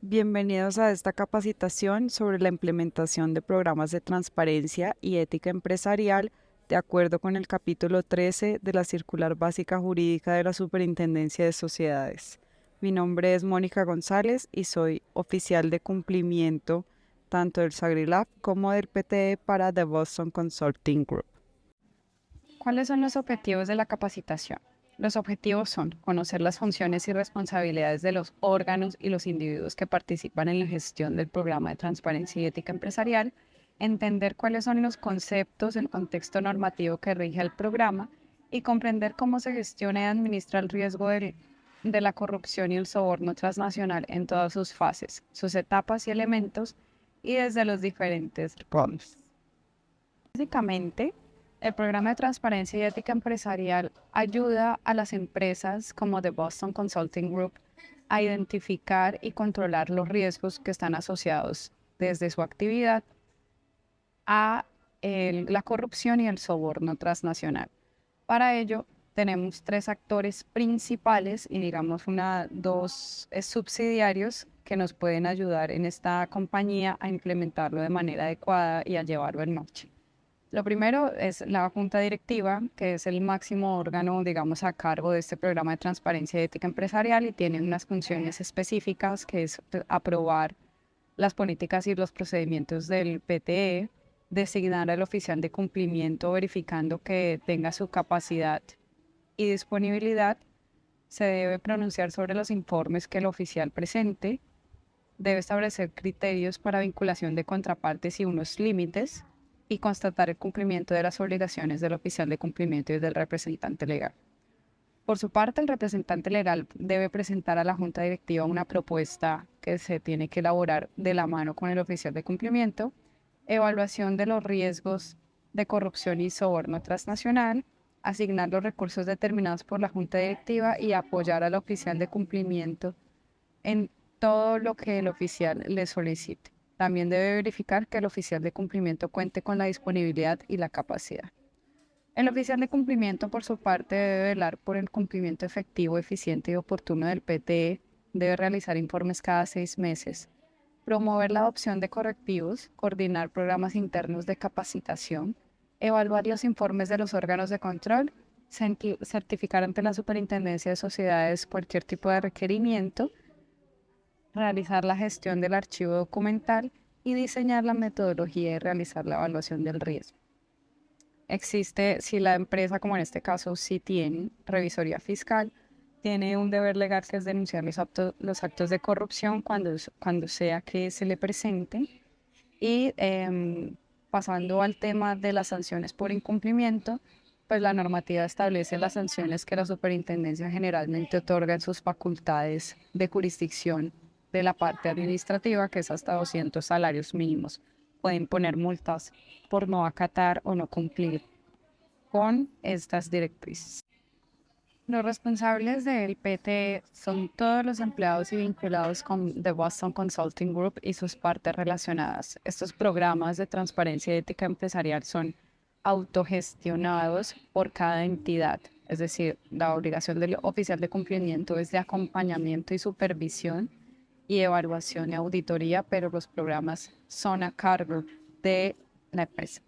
Bienvenidos a esta capacitación sobre la implementación de programas de transparencia y ética empresarial de acuerdo con el capítulo 13 de la Circular Básica Jurídica de la Superintendencia de Sociedades. Mi nombre es Mónica González y soy oficial de cumplimiento tanto del SagriLab como del PTE para The Boston Consulting Group. ¿Cuáles son los objetivos de la capacitación? Los objetivos son conocer las funciones y responsabilidades de los órganos y los individuos que participan en la gestión del programa de transparencia y ética empresarial, entender cuáles son los conceptos, el contexto normativo que rige el programa y comprender cómo se gestiona y administra el riesgo de la corrupción y el soborno transnacional en todas sus fases, sus etapas y elementos y desde los diferentes roles. Básicamente, el programa de transparencia y ética empresarial ayuda a las empresas como The Boston Consulting Group a identificar y controlar los riesgos que están asociados desde su actividad a la corrupción y el soborno transnacional. Para ello, tenemos tres actores principales y digamos dos subsidiarios que nos pueden ayudar en esta compañía a implementarlo de manera adecuada y a llevarlo en marcha. Lo primero es la junta directiva, que es el máximo órgano, digamos, a cargo de este programa de transparencia y ética empresarial y tiene unas funciones específicas, que es aprobar las políticas y los procedimientos del PTE, designar al oficial de cumplimiento verificando que tenga su capacidad y disponibilidad, se debe pronunciar sobre los informes que el oficial presente, debe establecer criterios para vinculación de contrapartes y unos límites, y constatar el cumplimiento de las obligaciones del oficial de cumplimiento y del representante legal. Por su parte, el representante legal debe presentar a la junta directiva una propuesta que se tiene que elaborar de la mano con el oficial de cumplimiento, evaluación de los riesgos de corrupción y soborno transnacional, asignar los recursos determinados por la junta directiva y apoyar al oficial de cumplimiento en todo lo que el oficial le solicite. También debe verificar que el oficial de cumplimiento cuente con la disponibilidad y la capacidad. El oficial de cumplimiento, por su parte, debe velar por el cumplimiento efectivo, eficiente y oportuno del PTE, debe realizar informes cada 6 meses, promover la adopción de correctivos, coordinar programas internos de capacitación, evaluar los informes de los órganos de control, certificar ante la Superintendencia de Sociedades cualquier tipo de requerimiento, realizar la gestión del archivo documental y diseñar la metodología y realizar la evaluación del riesgo. Existe, si la empresa, como en este caso, sí tiene revisoría fiscal, tiene un deber legal que es denunciar los actos de corrupción cuando sea que se le presente. Y pasando al tema de las sanciones por incumplimiento, pues la normativa establece las sanciones que la superintendencia generalmente otorga en sus facultades de jurisdicción de la parte administrativa, que es hasta 200 salarios mínimos. Pueden poner multas por no acatar o no cumplir con estas directrices. Los responsables del PT son todos los empleados y vinculados con The Boston Consulting Group y sus partes relacionadas. Estos programas de transparencia y ética empresarial son autogestionados por cada entidad, es decir, la obligación del oficial de cumplimiento es de acompañamiento y supervisión y evaluación y auditoría, pero los programas son a cargo de la empresa.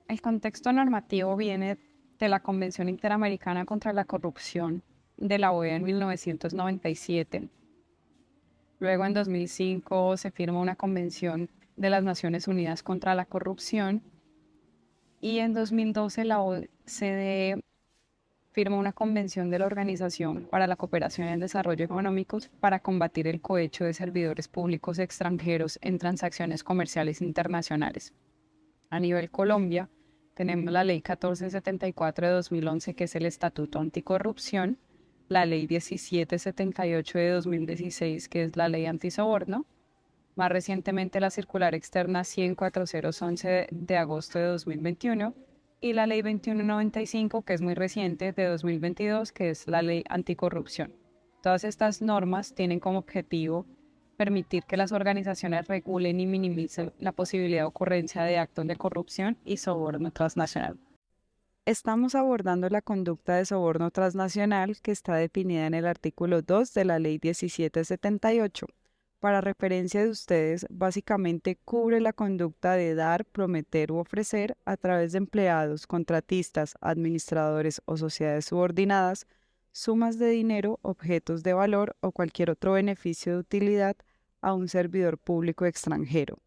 El contexto normativo viene de la Convención Interamericana contra la Corrupción de la OEA en 1997. Luego, en 2005, se firma una Convención de las Naciones Unidas contra la Corrupción y en 2012 la OCDE firma una convención de la Organización para la Cooperación y el Desarrollo Económicos para combatir el cohecho de servidores públicos extranjeros en transacciones comerciales internacionales. A nivel Colombia, tenemos la Ley 1474 de 2011, que es el Estatuto Anticorrupción, la Ley 1778 de 2016, que es la Ley Antisoborno, más recientemente la Circular Externa 100-4011 de agosto de 2021, y la Ley 2195, que es muy reciente, de 2022, que es la Ley Anticorrupción. Todas estas normas tienen como objetivo permitir que las organizaciones regulen y minimicen la posibilidad de ocurrencia de actos de corrupción y soborno transnacional. Estamos abordando la conducta de soborno transnacional que está definida en el artículo 2 de la Ley 1778. Para referencia de ustedes, básicamente cubre la conducta de dar, prometer u ofrecer a través de empleados, contratistas, administradores o sociedades subordinadas sumas de dinero, objetos de valor o cualquier otro beneficio de utilidad a un servidor público extranjero.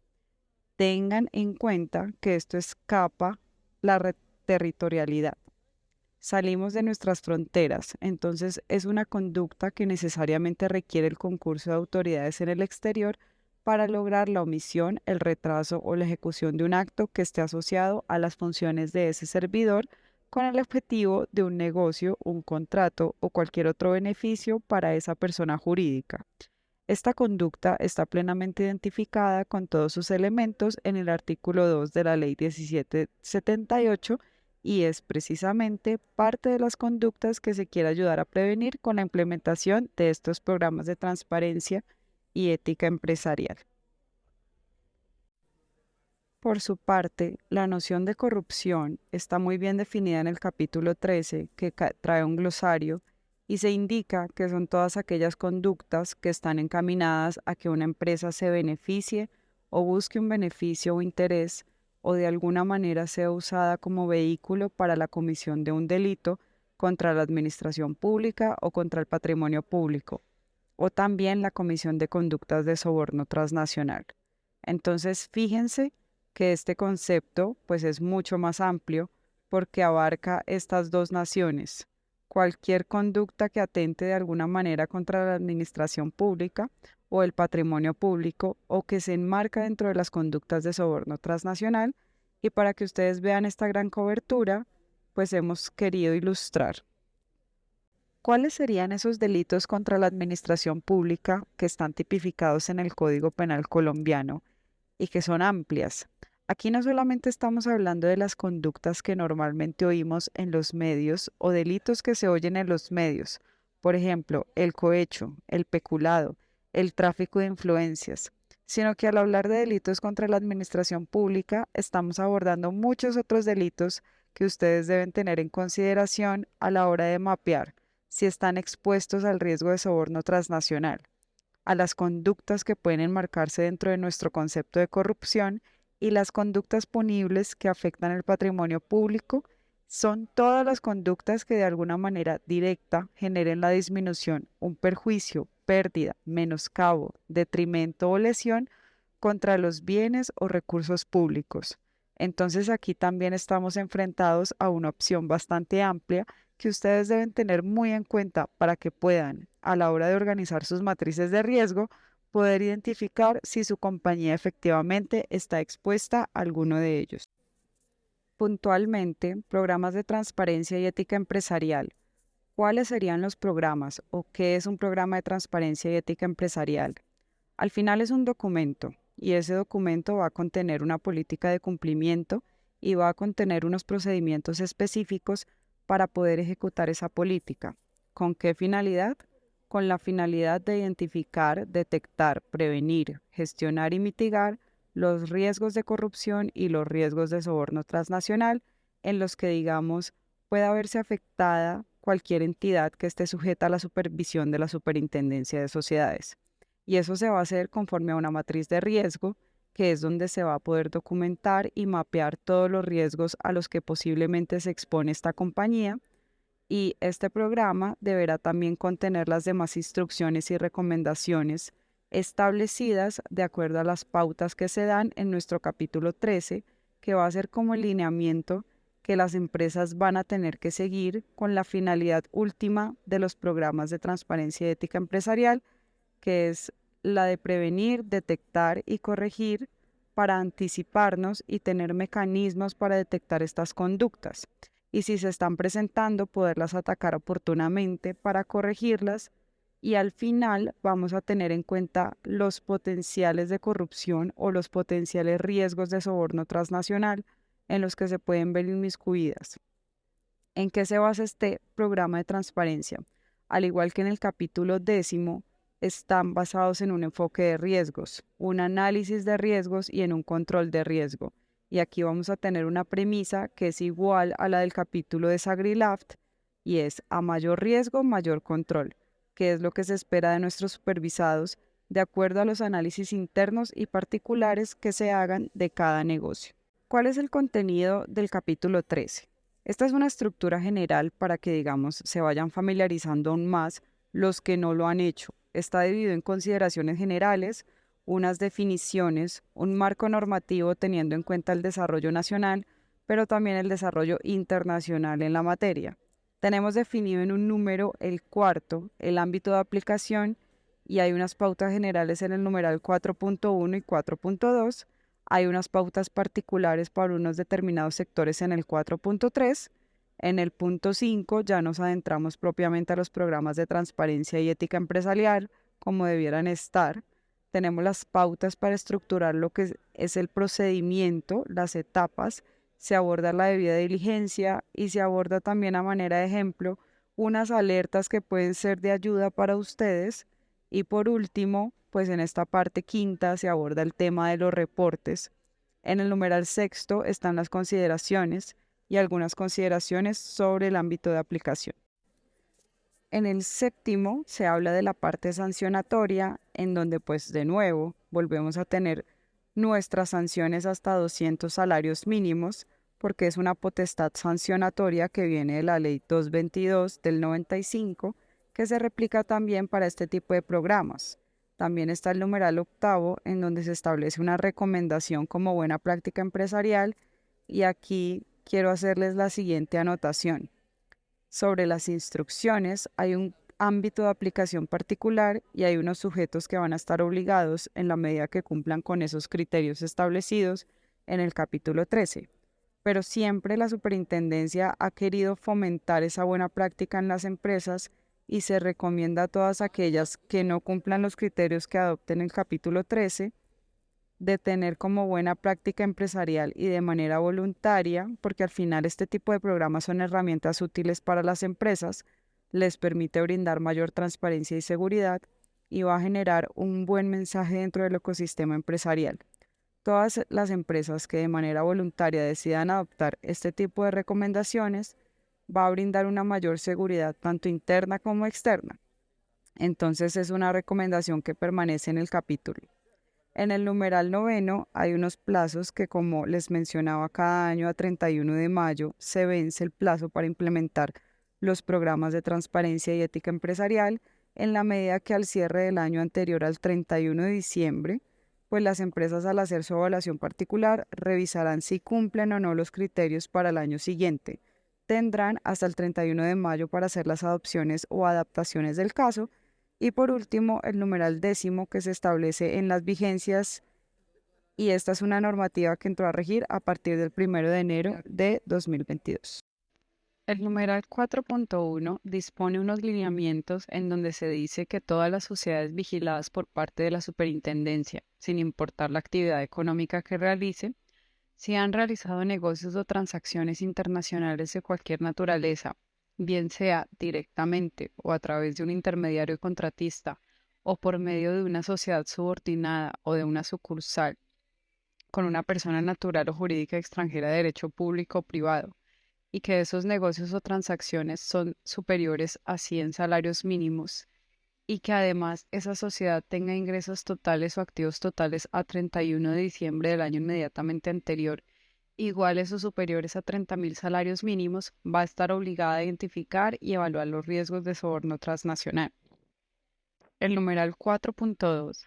Tengan en cuenta que esto escapa la territorialidad. Salimos de nuestras fronteras, entonces es una conducta que necesariamente requiere el concurso de autoridades en el exterior para lograr la omisión, el retraso o la ejecución de un acto que esté asociado a las funciones de ese servidor con el objetivo de un negocio, un contrato o cualquier otro beneficio para esa persona jurídica. Esta conducta está plenamente identificada con todos sus elementos en el artículo 2 de la Ley 1778 y es precisamente parte de las conductas que se quiere ayudar a prevenir con la implementación de estos programas de transparencia y ética empresarial. Por su parte, la noción de corrupción está muy bien definida en el capítulo 13, que trae un glosario, y se indica que son todas aquellas conductas que están encaminadas a que una empresa se beneficie o busque un beneficio o interés o de alguna manera sea usada como vehículo para la comisión de un delito contra la administración pública o contra el patrimonio público, o también la comisión de conductas de soborno transnacional. Entonces, fíjense que este concepto pues es mucho más amplio porque abarca estas dos naciones. Cualquier conducta que atente de alguna manera contra la administración pública o el patrimonio público o que se enmarca dentro de las conductas de soborno transnacional. Y para que ustedes vean esta gran cobertura, pues hemos querido ilustrar cuáles serían esos delitos contra la administración pública que están tipificados en el Código Penal colombiano y que son amplias. Aquí no solamente estamos hablando de las conductas que normalmente oímos en los medios o delitos que se oyen en los medios, por ejemplo, el cohecho, el peculado, el tráfico de influencias, sino que al hablar de delitos contra la administración pública estamos abordando muchos otros delitos que ustedes deben tener en consideración a la hora de mapear si están expuestos al riesgo de soborno transnacional, a las conductas que pueden enmarcarse dentro de nuestro concepto de corrupción y las conductas punibles que afectan el patrimonio público son todas las conductas que de alguna manera directa generen la disminución, un perjuicio, pérdida, menoscabo, detrimento o lesión contra los bienes o recursos públicos. Entonces aquí también estamos enfrentados a una opción bastante amplia que ustedes deben tener muy en cuenta para que puedan, a la hora de organizar sus matrices de riesgo, poder identificar si su compañía efectivamente está expuesta a alguno de ellos. Puntualmente, programas de transparencia y ética empresarial. ¿Cuáles serían los programas o qué es un programa de transparencia y ética empresarial? Al final es un documento y ese documento va a contener una política de cumplimiento y va a contener unos procedimientos específicos para poder ejecutar esa política. ¿Con qué finalidad? Con la finalidad de identificar, detectar, prevenir, gestionar y mitigar los riesgos de corrupción y los riesgos de soborno transnacional en los que, digamos, pueda verse afectada cualquier entidad que esté sujeta a la supervisión de la Superintendencia de Sociedades. Y eso se va a hacer conforme a una matriz de riesgo, que es donde se va a poder documentar y mapear todos los riesgos a los que posiblemente se expone esta compañía. Y este programa deberá también contener las demás instrucciones y recomendaciones establecidas de acuerdo a las pautas que se dan en nuestro capítulo 13, que va a ser como el lineamiento que las empresas van a tener que seguir con la finalidad última de los programas de transparencia y ética empresarial, que es la de prevenir, detectar y corregir para anticiparnos y tener mecanismos para detectar estas conductas. Y si se están presentando, poderlas atacar oportunamente para corregirlas. Y al final vamos a tener en cuenta los potenciales de corrupción o los potenciales riesgos de soborno transnacional en los que se pueden ver inmiscuidas. ¿En qué se basa este programa de transparencia? Al igual que en el capítulo 10, están basados en un enfoque de riesgos, un análisis de riesgos y en un control de riesgo. Y aquí vamos a tener una premisa que es igual a la del capítulo de Sagrilaft y es a mayor riesgo, mayor control, que es lo que se espera de nuestros supervisados de acuerdo a los análisis internos y particulares que se hagan de cada negocio. ¿Cuál es el contenido del capítulo 13? Esta es una estructura general para que, digamos, se vayan familiarizando aún más los que no lo han hecho. Está dividido en consideraciones generales, unas definiciones, un marco normativo teniendo en cuenta el desarrollo nacional, pero también el desarrollo internacional en la materia. Tenemos definido en un número el cuarto, el ámbito de aplicación, y hay unas pautas generales en el numeral 4.1 y 4.2. Hay unas pautas particulares para unos determinados sectores en el 4.3. En el punto 5 ya nos adentramos propiamente a los programas de transparencia y ética empresarial, como debieran estar. Tenemos las pautas para estructurar lo que es el procedimiento, las etapas, se aborda la debida diligencia y se aborda también a manera de ejemplo unas alertas que pueden ser de ayuda para ustedes. Y por último, pues en esta parte quinta se aborda el tema de los reportes. En el numeral sexto están las consideraciones y algunas consideraciones sobre el ámbito de aplicación. En el séptimo se habla de la parte sancionatoria, en donde pues de nuevo volvemos a tener nuestras sanciones hasta 200 salarios mínimos, porque es una potestad sancionatoria que viene de la Ley 222 del 95, que se replica también para este tipo de programas. También está el numeral octavo, en donde se establece una recomendación como buena práctica empresarial, y aquí quiero hacerles la siguiente anotación. Sobre las instrucciones hay un ámbito de aplicación particular y hay unos sujetos que van a estar obligados en la medida que cumplan con esos criterios establecidos en el capítulo 13. Pero siempre la superintendencia ha querido fomentar esa buena práctica en las empresas y se recomienda a todas aquellas que no cumplan los criterios que adopten el capítulo 13 de tener como buena práctica empresarial y de manera voluntaria, porque al final este tipo de programas son herramientas útiles para las empresas, les permite brindar mayor transparencia y seguridad y va a generar un buen mensaje dentro del ecosistema empresarial. Todas las empresas que de manera voluntaria decidan adoptar este tipo de recomendaciones va a brindar una mayor seguridad tanto interna como externa. Entonces es una recomendación que permanece en el capítulo. En el numeral noveno hay unos plazos que, como les mencionaba, cada año a 31 de mayo se vence el plazo para implementar los programas de transparencia y ética empresarial, en la medida que al cierre del año anterior al 31 de diciembre, pues las empresas, al hacer su evaluación particular, revisarán si cumplen o no los criterios para el año siguiente. Tendrán hasta el 31 de mayo para hacer las adopciones o adaptaciones del caso. Y por último, el numeral décimo, que se establece en las vigencias, y esta es una normativa que entró a regir a partir del 1 de enero de 2022. El numeral 4.1 dispone unos lineamientos en donde se dice que todas las sociedades vigiladas por parte de la superintendencia, sin importar la actividad económica que realice, si han realizado negocios o transacciones internacionales de cualquier naturaleza, bien sea directamente o a través de un intermediario contratista o por medio de una sociedad subordinada o de una sucursal con una persona natural o jurídica extranjera de derecho público o privado, y que esos negocios o transacciones son superiores a 100 salarios mínimos y que además esa sociedad tenga ingresos totales o activos totales a 31 de diciembre del año inmediatamente anterior iguales o superiores a 30.000 salarios mínimos, va a estar obligada a identificar y evaluar los riesgos de soborno transnacional. El numeral 4.2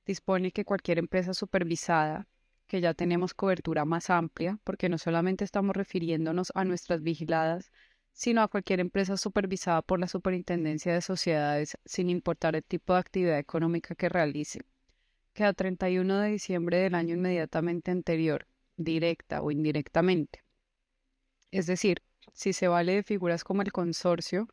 dispone que cualquier empresa supervisada, que ya tenemos cobertura más amplia, porque no solamente estamos refiriéndonos a nuestras vigiladas, sino a cualquier empresa supervisada por la Superintendencia de Sociedades, sin importar el tipo de actividad económica que realice, que a 31 de diciembre del año inmediatamente anterior, directa o indirectamente. Es decir, si se vale de figuras como el consorcio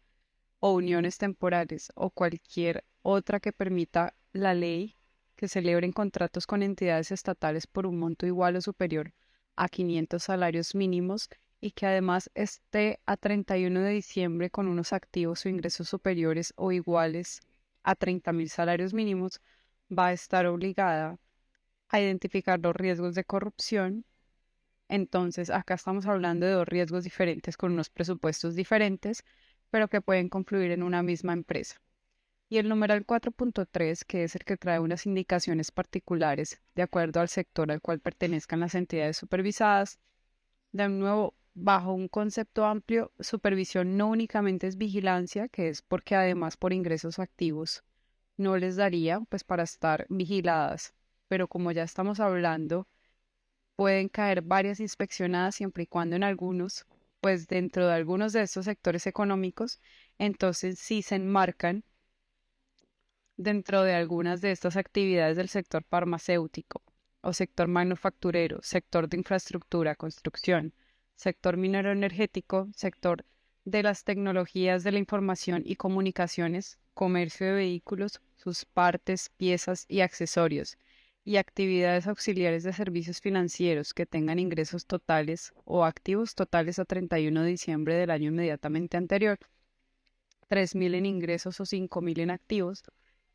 o uniones temporales o cualquier otra que permita la ley que celebren contratos con entidades estatales por un monto igual o superior a 500 salarios mínimos y que además esté a 31 de diciembre con unos activos o ingresos superiores o iguales a 30.000 salarios mínimos, va a estar obligada a identificar los riesgos de corrupción Entonces, acá estamos hablando de dos riesgos diferentes con unos presupuestos diferentes, pero que pueden confluir en una misma empresa. Y el numeral 4.3, que es el que trae unas indicaciones particulares de acuerdo al sector al cual pertenezcan las entidades supervisadas. De nuevo, bajo un concepto amplio, supervisión no únicamente es vigilancia, que es porque además por ingresos activos no les daría pues para estar vigiladas, pero como ya estamos hablando, pueden caer varias inspeccionadas siempre y cuando en algunos, pues dentro de algunos de estos sectores económicos, entonces sí se enmarcan dentro de algunas de estas actividades del sector farmacéutico o sector manufacturero, sector de infraestructura, construcción, sector minero energético, sector de las tecnologías de la información y comunicaciones, comercio de vehículos, sus partes, piezas y accesorios, y actividades auxiliares de servicios financieros que tengan ingresos totales o activos totales a 31 de diciembre del año inmediatamente anterior, 3.000 en ingresos o 5.000 en activos,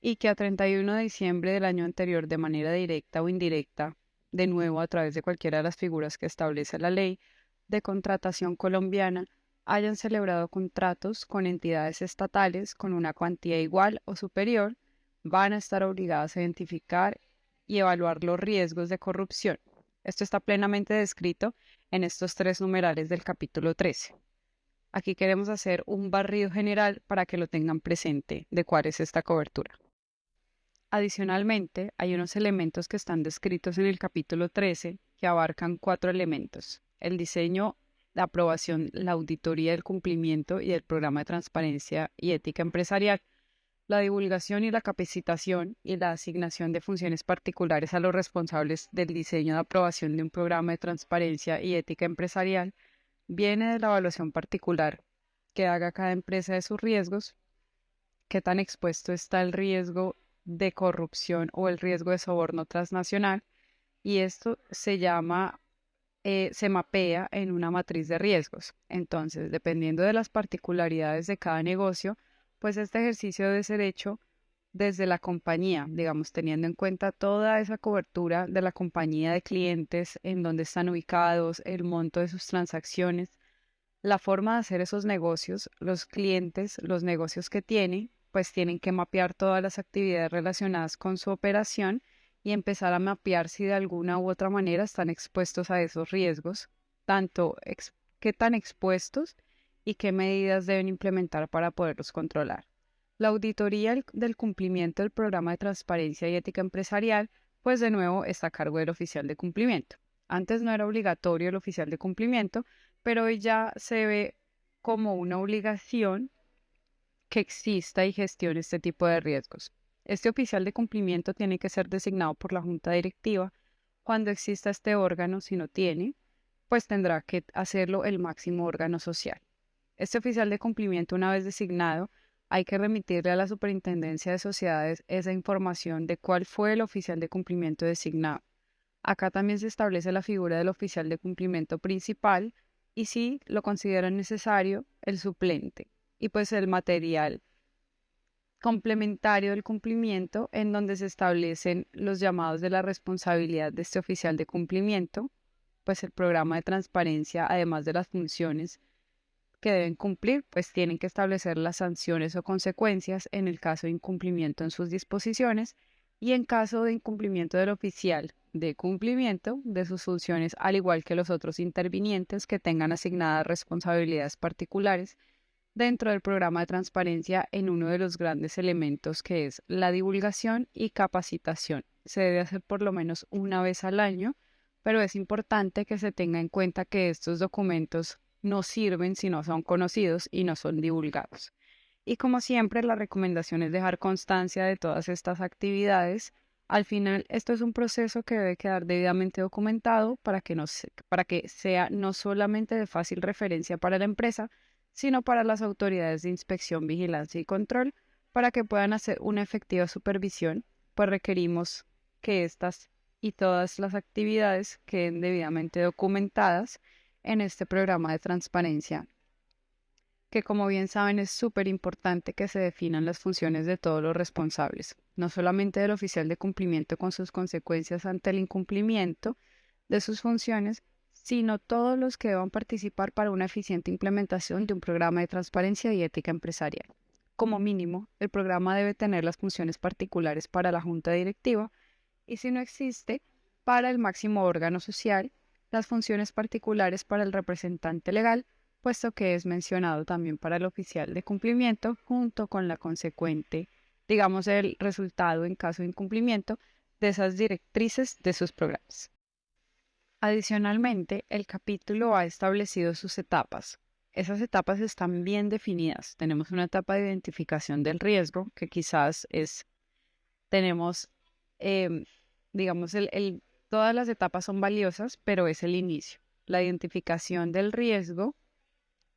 y que a 31 de diciembre del año anterior, de manera directa o indirecta, de nuevo a través de cualquiera de las figuras que establece la ley de contratación colombiana, hayan celebrado contratos con entidades estatales con una cuantía igual o superior, van a estar obligadas a identificar y evaluar los riesgos de corrupción. Esto está plenamente descrito en estos tres numerales del capítulo 13. Aquí queremos hacer un barrido general para que lo tengan presente de cuál es esta cobertura. Adicionalmente, hay unos elementos que están descritos en el capítulo 13 que abarcan 4 elementos: el diseño, la aprobación, la auditoría del cumplimiento y del programa de transparencia y ética empresarial, la divulgación y la capacitación y la asignación de funciones particulares a los responsables del diseño de aprobación de un programa de transparencia y ética empresarial. Viene de la evaluación particular que haga cada empresa de sus riesgos, qué tan expuesto está el riesgo de corrupción o el riesgo de soborno transnacional, y esto se mapea en una matriz de riesgos. Entonces, dependiendo de las particularidades de cada negocio, pues este ejercicio debe ser hecho desde la compañía, digamos, teniendo en cuenta toda esa cobertura de la compañía de clientes, en dónde están ubicados, el monto de sus transacciones, la forma de hacer esos negocios, los clientes, los negocios que tienen, pues tienen que mapear todas las actividades relacionadas con su operación y empezar a mapear si de alguna u otra manera están expuestos a esos riesgos, tanto qué tan expuestos y qué medidas deben implementar para poderlos controlar. La auditoría del cumplimiento del programa de transparencia y ética empresarial, pues de nuevo está a cargo del oficial de cumplimiento. Antes no era obligatorio el oficial de cumplimiento, pero hoy ya se ve como una obligación que exista y gestione este tipo de riesgos. Este oficial de cumplimiento tiene que ser designado por la junta directiva. Cuando exista este órgano, si no tiene, pues tendrá que hacerlo el máximo órgano social. Este oficial de cumplimiento, una vez designado, hay que remitirle a la Superintendencia de Sociedades esa información de cuál fue el oficial de cumplimiento designado. Acá también se establece la figura del oficial de cumplimiento principal y, si lo consideran necesario, el suplente, y pues el material complementario del cumplimiento, en donde se establecen los llamados de la responsabilidad de este oficial de cumplimiento, pues el programa de transparencia, además de las funciones que deben cumplir, pues tienen que establecer las sanciones o consecuencias en el caso de incumplimiento en sus disposiciones y en caso de incumplimiento del oficial de cumplimiento de sus funciones, al igual que los otros intervinientes que tengan asignadas responsabilidades particulares dentro del programa de transparencia en uno de los grandes elementos, que es la divulgación y capacitación. Se debe hacer por lo menos una vez al año, pero es importante que se tenga en cuenta que estos documentos no sirven si no son conocidos y no son divulgados. Y como siempre, la recomendación es dejar constancia de todas estas actividades. Al final, esto es un proceso que debe quedar debidamente documentado para que sea no solamente de fácil referencia para la empresa, sino para las autoridades de inspección, vigilancia y control, para que puedan hacer una efectiva supervisión, pues requerimos que estas y todas las actividades queden debidamente documentadas en este programa de transparencia, que como bien saben es súper importante que se definan las funciones de todos los responsables, no solamente del oficial de cumplimiento con sus consecuencias ante el incumplimiento de sus funciones, sino todos los que deban participar para una eficiente implementación de un programa de transparencia y ética empresarial. Como mínimo, el programa debe tener las funciones particulares para la junta directiva y, si no existe, para el máximo órgano social, las funciones particulares para el representante legal, puesto que es mencionado también para el oficial de cumplimiento, junto con la consecuente, digamos, el resultado en caso de incumplimiento de esas directrices de sus programas. Adicionalmente, el capítulo ha establecido sus etapas. Esas etapas están bien definidas. Tenemos una etapa de identificación del riesgo, que quizás tenemos, em, digamos, todas las etapas son valiosas, pero es el inicio. La identificación del riesgo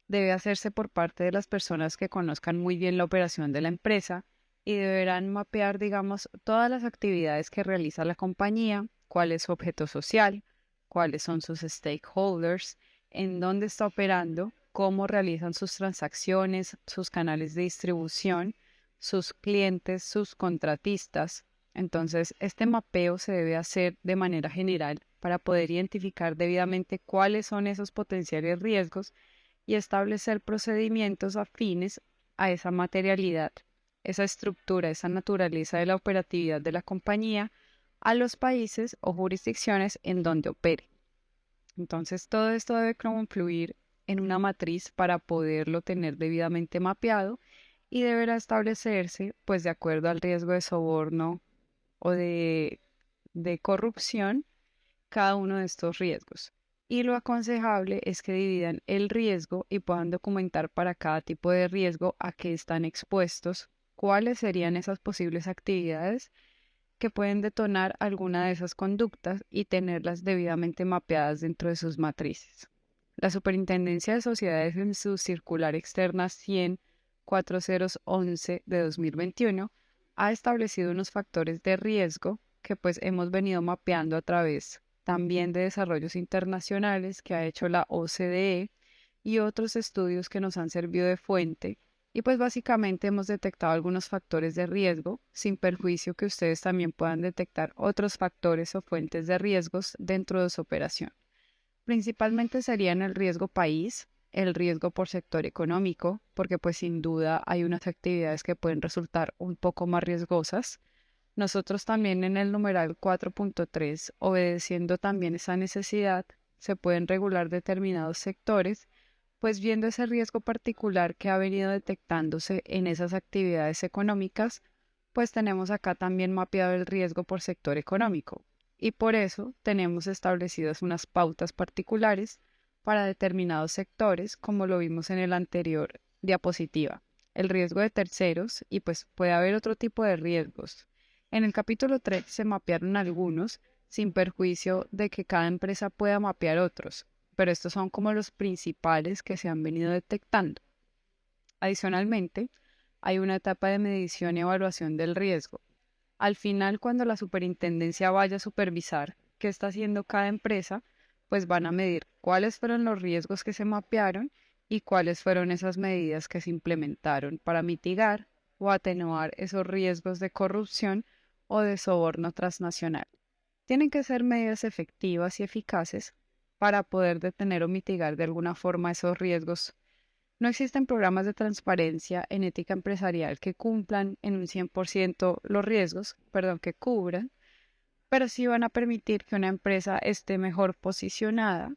debe hacerse por parte de las personas que conozcan muy bien la operación de la empresa y deberán mapear, digamos, todas las actividades que realiza la compañía, cuál es su objeto social, cuáles son sus stakeholders, en dónde está operando, cómo realizan sus transacciones, sus canales de distribución, sus clientes, sus contratistas. Entonces, este mapeo se debe hacer de manera general para poder identificar debidamente cuáles son esos potenciales riesgos y establecer procedimientos afines a esa materialidad, esa estructura, esa naturaleza de la operatividad de la compañía a los países o jurisdicciones en donde opere. Entonces, todo esto debe confluir en una matriz para poderlo tener debidamente mapeado y deberá establecerse, pues, de acuerdo al riesgo de soborno o de corrupción, cada uno de estos riesgos. Y lo aconsejable es que dividan el riesgo y puedan documentar para cada tipo de riesgo a qué están expuestos, cuáles serían esas posibles actividades que pueden detonar alguna de esas conductas y tenerlas debidamente mapeadas dentro de sus matrices. La Superintendencia de Sociedades, en su circular externa 100-4011 de 2021 ha establecido unos factores de riesgo que pues hemos venido mapeando a través también de desarrollos internacionales que ha hecho la OCDE y otros estudios que nos han servido de fuente. Y pues básicamente hemos detectado algunos factores de riesgo, sin perjuicio que ustedes también puedan detectar otros factores o fuentes de riesgos dentro de su operación. Principalmente serían el riesgo país, el riesgo por sector económico, porque pues sin duda hay unas actividades que pueden resultar un poco más riesgosas. Nosotros también en el numeral 4.3, obedeciendo también esa necesidad, se pueden regular determinados sectores, pues viendo ese riesgo particular que ha venido detectándose en esas actividades económicas, pues tenemos acá también mapeado el riesgo por sector económico. Y por eso tenemos establecidas unas pautas particulares para determinados sectores, como lo vimos en el anterior diapositiva. El riesgo de terceros, y pues puede haber otro tipo de riesgos. En el capítulo 3 se mapearon algunos, sin perjuicio de que cada empresa pueda mapear otros, pero estos son como los principales que se han venido detectando. Adicionalmente, hay una etapa de medición y evaluación del riesgo. Al final, cuando la superintendencia vaya a supervisar qué está haciendo cada empresa, pues van a medir cuáles fueron los riesgos que se mapearon y cuáles fueron esas medidas que se implementaron para mitigar o atenuar esos riesgos de corrupción o de soborno transnacional. Tienen que ser medidas efectivas y eficaces para poder detener o mitigar de alguna forma esos riesgos. No existen programas de transparencia en ética empresarial que cumplan en un 100% los riesgos, que cubran, pero sí van a permitir que una empresa esté mejor posicionada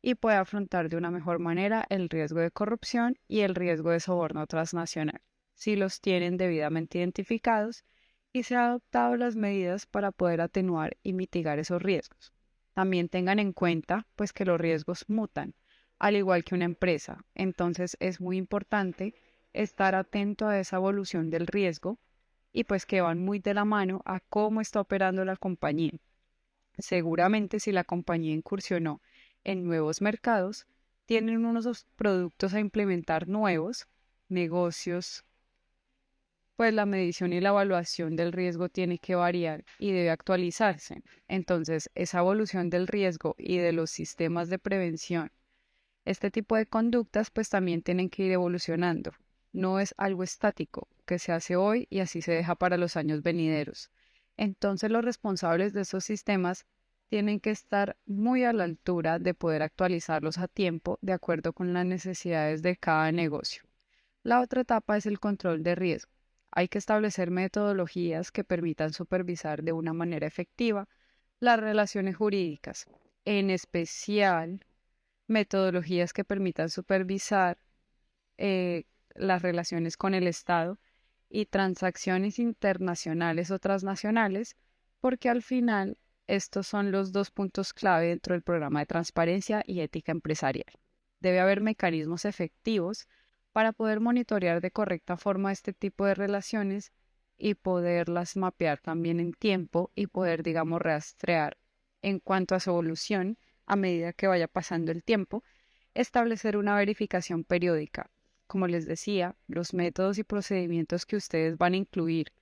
y pueda afrontar de una mejor manera el riesgo de corrupción y el riesgo de soborno transnacional, si los tienen debidamente identificados y se han adoptado las medidas para poder atenuar y mitigar esos riesgos. También tengan en cuenta pues que los riesgos mutan, al igual que una empresa. Entonces es muy importante estar atento a esa evolución del riesgo y pues que van muy de la mano a cómo está operando la compañía. Seguramente si la compañía incursionó en nuevos mercados, tienen unos productos a implementar nuevos, negocios, pues la medición y la evaluación del riesgo tiene que variar y debe actualizarse. Entonces, esa evolución del riesgo y de los sistemas de prevención, este tipo de conductas, pues también tienen que ir evolucionando. No es algo estático que se hace hoy y así se deja para los años venideros. Entonces, los responsables de esos sistemas tienen que estar muy a la altura de poder actualizarlos a tiempo de acuerdo con las necesidades de cada negocio. La otra etapa es el control de riesgo. Hay que establecer metodologías que permitan supervisar de una manera efectiva las relaciones jurídicas, en especial metodologías que permitan supervisar las relaciones con el Estado y transacciones internacionales o transnacionales, porque al final estos son los dos puntos clave dentro del programa de transparencia y ética empresarial. Debe haber mecanismos efectivos para poder monitorear de correcta forma este tipo de relaciones y poderlas mapear también en tiempo y poder, digamos, rastrear en cuanto a su evolución a medida que vaya pasando el tiempo, establecer una verificación periódica. Como les decía, los métodos y procedimientos que ustedes van a incluir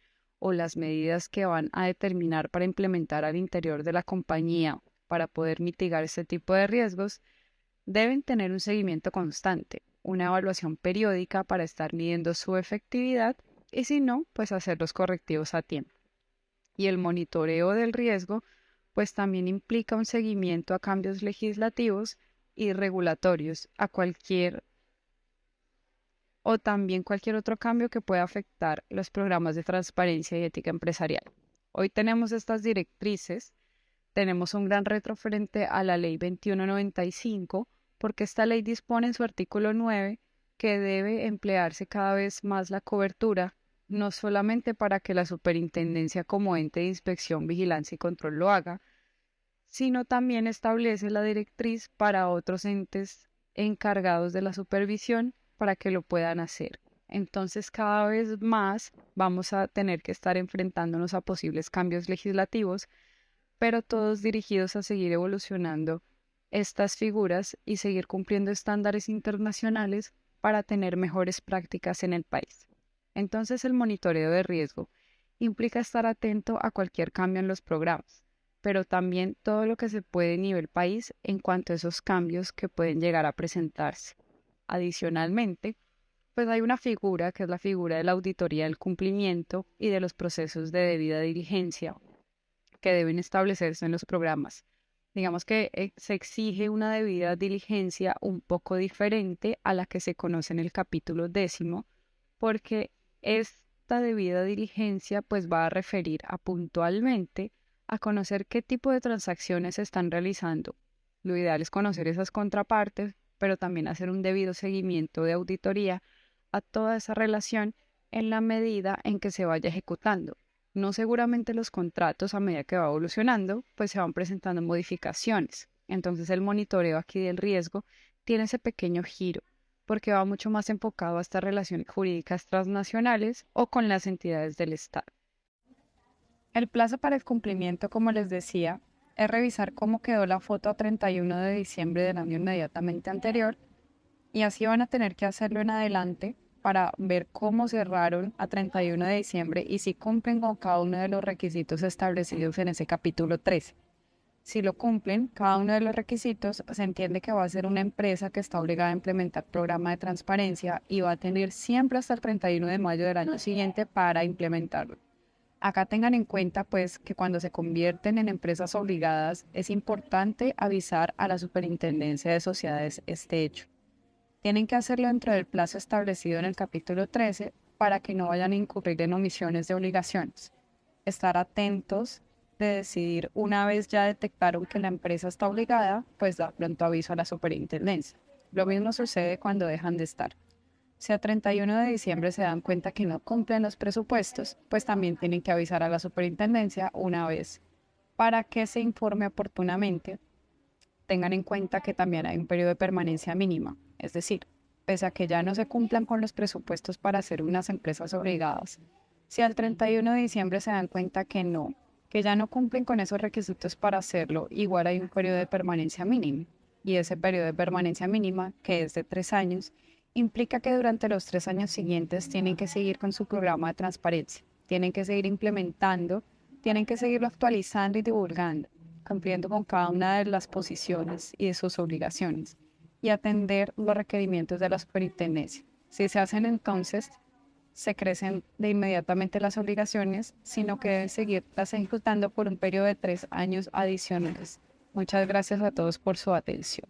o las medidas que van a determinar para implementar al interior de la compañía para poder mitigar este tipo de riesgos deben tener un seguimiento constante, una evaluación periódica para estar midiendo su efectividad y si no, pues hacer los correctivos a tiempo. Y el monitoreo del riesgo, pues también implica un seguimiento a cambios legislativos y regulatorios, a cualquier o también cualquier otro cambio que pueda afectar los programas de transparencia y ética empresarial. Hoy tenemos estas directrices, tenemos un gran reto frente a la Ley 2195, porque esta ley dispone en su artículo 9 que debe emplearse cada vez más la cobertura, no solamente para que la superintendencia como ente de inspección, vigilancia y control lo haga, sino también establece la directriz para otros entes encargados de la supervisión para que lo puedan hacer. Entonces, cada vez más vamos a tener que estar enfrentándonos a posibles cambios legislativos, pero todos dirigidos a seguir evolucionando estas figuras y seguir cumpliendo estándares internacionales para tener mejores prácticas en el país. Entonces, el monitoreo de riesgo implica estar atento a cualquier cambio en los programas, pero también todo lo que se puede a nivel país en cuanto a esos cambios que pueden llegar a presentarse. Adicionalmente, pues hay una figura que es la figura de la auditoría del cumplimiento y de los procesos de debida diligencia que deben establecerse en los programas. Digamos que se exige una debida diligencia un poco diferente a la que se conoce en el capítulo 10, porque esta debida diligencia pues va a referir a puntualmente a conocer qué tipo de transacciones se están realizando. Lo ideal es conocer esas contrapartes, pero también hacer un debido seguimiento de auditoría a toda esa relación en la medida en que se vaya ejecutando. No seguramente los contratos a medida que va evolucionando, pues se van presentando modificaciones. Entonces el monitoreo aquí del riesgo tiene ese pequeño giro, porque va mucho más enfocado a estas relaciones jurídicas transnacionales o con las entidades del Estado. El plazo para el cumplimiento, como les decía, es revisar cómo quedó la foto a 31 de diciembre del año inmediatamente anterior y así van a tener que hacerlo en adelante para ver cómo cerraron a 31 de diciembre y si cumplen con cada uno de los requisitos establecidos en ese capítulo 13. Si lo cumplen, cada uno de los requisitos, se entiende que va a ser una empresa que está obligada a implementar programa de transparencia y va a tener siempre hasta el 31 de mayo del año siguiente para implementarlo. Acá tengan en cuenta pues que cuando se convierten en empresas obligadas es importante avisar a la Superintendencia de Sociedades este hecho. Tienen que hacerlo dentro del plazo establecido en el capítulo 13 para que no vayan a incurrir en omisiones de obligaciones. Estar atentos de decidir una vez ya detectaron que la empresa está obligada, pues da pronto aviso a la superintendencia. Lo mismo sucede cuando dejan de estar. Si a 31 de diciembre se dan cuenta que no cumplen los presupuestos, pues también tienen que avisar a la superintendencia una vez para que se informe oportunamente. Tengan en cuenta que también hay un periodo de permanencia mínima, es decir, pese a que ya no se cumplan con los presupuestos para ser unas empresas obligadas, si al 31 de diciembre se dan cuenta que ya no cumplen con esos requisitos para hacerlo, igual hay un periodo de permanencia mínimo. Y ese periodo de permanencia mínima, que es de 3 años, implica que durante los 3 años siguientes tienen que seguir con su programa de transparencia, tienen que seguir implementando, tienen que seguirlo actualizando y divulgando, cumpliendo con cada una de las posiciones y de sus obligaciones, y atender los requerimientos de la superintendencia. Si se hacen entonces se crecen de inmediatamente las obligaciones, sino que deben seguirlas ejecutando por un periodo de 3 años adicionales. Muchas gracias a todos por su atención.